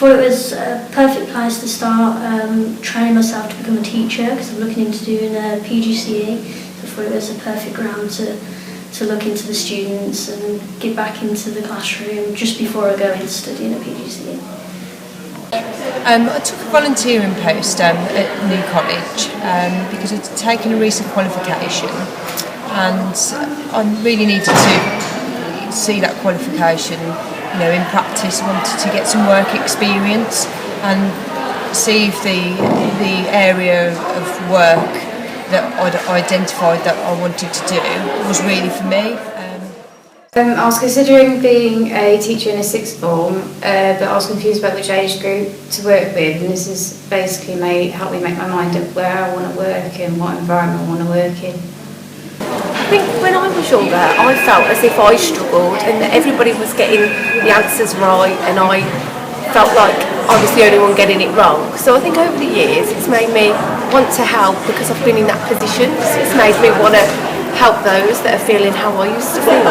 thought it was a perfect place to start training myself to become a teacher, because I'm looking into doing a PGCE. So I thought it was a perfect ground to look into the students and get back into the classroom just before I go into studying a PGCE. I took a volunteering post at New College because I'd taken a recent qualification, and I really needed to see that qualification, in practice. I wanted to get some work experience and see if the area of work that I'd identified that I wanted to do was really for me. I was considering being a teacher in a sixth form, but I was confused about which age group to work with, and this has basically helped me make my mind up where I want to work and what environment I want to work in. I think when I was younger, I felt as if I struggled and that everybody was getting the answers right, and I felt like I was the only one getting it wrong. So I think over the years it's made me want to help, because I've been in that position. So it's made me want to help those that are feeling how I used to feel.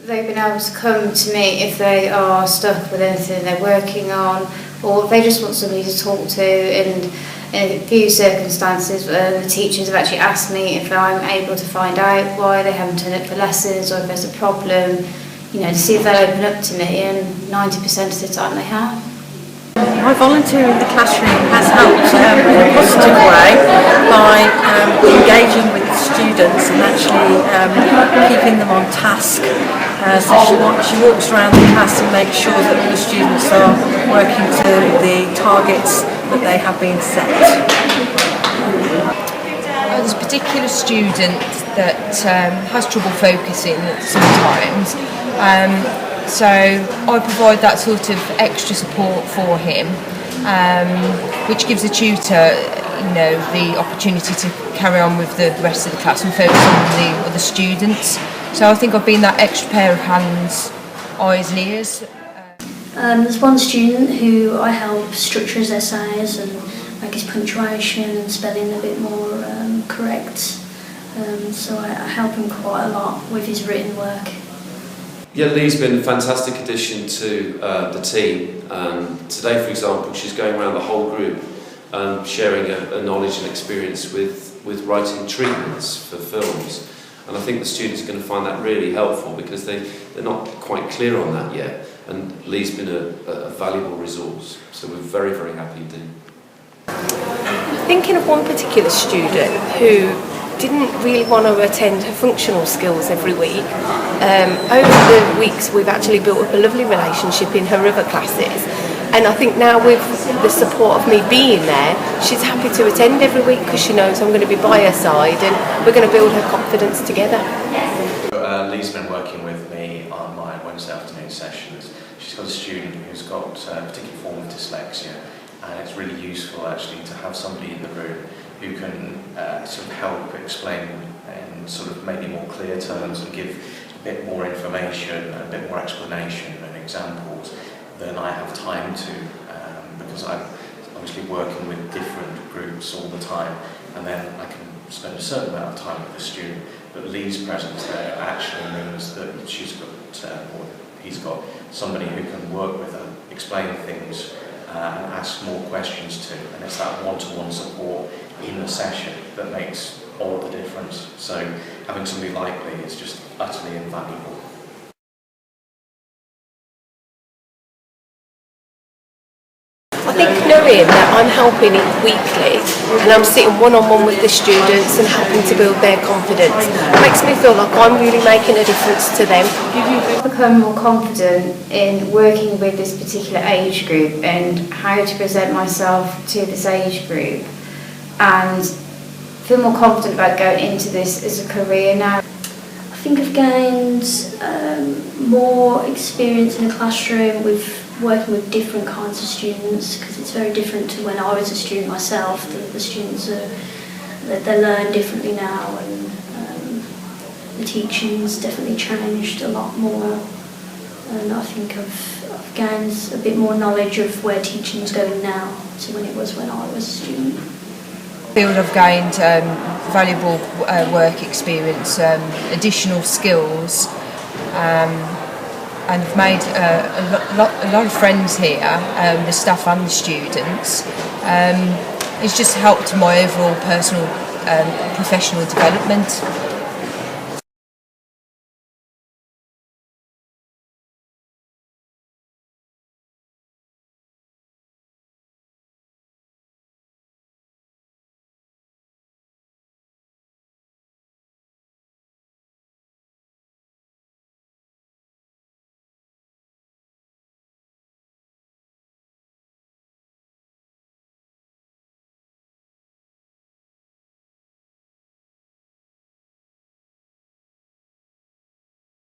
They've been able to come to me if they are stuck with anything they're working on, or they just want somebody to talk to. And in a few circumstances, the teachers have actually asked me if I'm able to find out why they haven't turned up for lessons, or if there's a problem, to see if they'll open up to me, and 90% of the time they have. My volunteering in the classroom has helped in a positive way by engaging with the students and actually keeping them on task. So she walks around the class and makes sure that the students are working to the targets that they have been set. There's a particular student that has trouble focusing sometimes. So I provide that sort of extra support for him, which gives the tutor, the opportunity to carry on with the rest of the class and focus on the other students. So I think I've been that extra pair of hands, eyes and ears. There's one student who I help structure his essays and make his punctuation and spelling a bit more correct. So I help him quite a lot with his written work. Yeah, Lee's been a fantastic addition to the team. Today, for example, she's going around the whole group sharing a knowledge and experience with writing treatments for films. And I think the students are going to find that really helpful, because they're not quite clear on that yet. And Lee's been a valuable resource, so we're very, very happy indeed. Thinking of one particular student who didn't really want to attend her functional skills every week. Over the weeks we've actually built up a lovely relationship in her other classes, and I think now with the support of me being there, she's happy to attend every week because she knows I'm going to be by her side and we're going to build her confidence together. Lee's been working with me on my Wednesday afternoon sessions. She's got a student who's got a particular form of dyslexia, and it's really useful actually to have somebody in the room who can sort of help explain in sort of maybe more clear terms and give a bit more information and a bit more explanation and examples than I have time to, because I'm obviously working with different groups all the time, and then I can spend a certain amount of time with the student. But Lee's presence there actually means that she's got, or he's got somebody who can work with her, explain things, and ask more questions to, and it's that one-to-one support in the session that makes all the difference. So having somebody like Lee is just utterly invaluable. I think knowing that I'm helping it weekly and I'm sitting one-on-one with the students and helping to build their confidence makes me feel like I'm really making a difference to them. I've become more confident in working with this particular age group and how to present myself to this age group, and feel more confident about going into this as a career now. I think I've gained more experience in a classroom with working with different kinds of students, because it's very different to when I was a student myself. The students they learn differently now, and the teaching's definitely changed a lot more, and I think I've gained a bit more knowledge of where teaching's going now to when it was when I was a student. I feel I've gained valuable work experience, additional skills, and I've made a lot of friends here, the staff and the students. It's just helped my overall personal professional development.